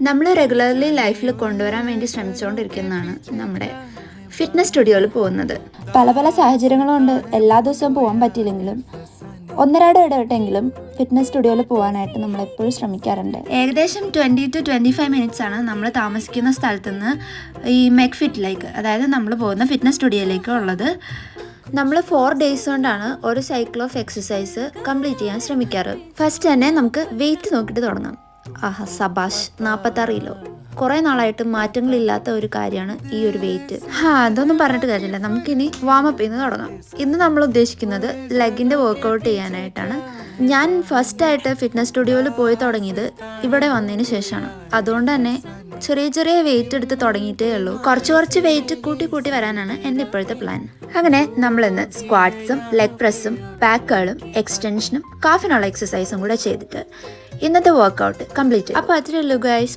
നമ്മൾ റെഗുലർലി ലൈഫിൽ കൊണ്ടുവരാൻ വേണ്ടി ശ്രമിച്ചുകൊണ്ടിരിക്കുന്നതാണ് നമ്മുടെ ഫിറ്റ്നസ് സ്റ്റുഡിയോയിൽ പോകുന്നത്. പല പല സാഹചര്യങ്ങളുണ്ട് എല്ലാ ദിവസവും പോകാൻ പറ്റിയില്ലെങ്കിലും ഒന്നരാടം ഇടവിട്ടെങ്കിലും ഫിറ്റ്നസ് സ്റ്റുഡിയോയിൽ പോകാനായിട്ട് നമ്മൾ എപ്പോഴും ശ്രമിക്കാറുണ്ട്. ഏകദേശം 20 to 25 മിനിറ്റ്സ് ആണ് നമ്മൾ താമസിക്കുന്ന സ്ഥലത്ത് നിന്ന് ഈ മെക് ഫിറ്റിലേക്ക്, അതായത് നമ്മൾ പോകുന്ന ഫിറ്റ്നസ് സ്റ്റുഡിയോയിലേക്ക് ഉള്ളത്. നമ്മൾ 4 ഡേയ്സ് കൊണ്ടാണ് ഒരു സൈക്കിൾ ഓഫ് എക്സസൈസ് കംപ്ലീറ്റ് ചെയ്യാൻ ശ്രമിക്കാറ്. ഫസ്റ്റ് തന്നെ നമുക്ക് വെയിറ്റ് നോക്കിയിട്ട് തുടങ്ങാം. ആഹാ, സബാഷ്, 46 കിലോ. കുറേ നാളായിട്ട് മാറ്റങ്ങളില്ലാത്ത ഒരു കാര്യമാണ് ഈ ഒരു വെയിറ്റ്. അതൊന്നും പറഞ്ഞിട്ട് കാര്യമില്ല. നമുക്കിനി വാമപ്പ് നിന്ന് തുടങ്ങാം. ഇന്ന് നമ്മൾ ഉദ്ദേശിക്കുന്നത് ലെഗിൻ്റെ വർക്കൗട്ട് ചെയ്യാനായിട്ടാണ്. ഞാൻ ഫസ്റ്റായിട്ട് ഫിറ്റ്നസ് സ്റ്റുഡിയോയിൽ പോയി തുടങ്ങിയത് ഇവിടെ വന്നതിന് ശേഷമാണ്. അതുകൊണ്ട് തന്നെ ചെറിയ ചെറിയ വെയിറ്റ് എടുത്ത് തുടങ്ങിയിട്ടേ ഉള്ളൂ. കുറച്ച് വെയിറ്റ് കൂട്ടി വരാനാണ് എൻ്റെ ഇപ്പോഴത്തെ പ്ലാൻ. അങ്ങനെ നമ്മളിന്ന് സ്ക്വാട്ട്സും ലെഗ് പ്രസ്സും ബാക്കുകളും എക്സ്റ്റൻഷനും കാഫിനുള്ള എക്സസൈസും കൂടെ ചെയ്തിട്ട് ഇന്നത്തെ വർക്കൗട്ട് കംപ്ലീറ്റ്. അപ്പോൾ അത്രയേ ഉള്ളൂ ഗൈസ്.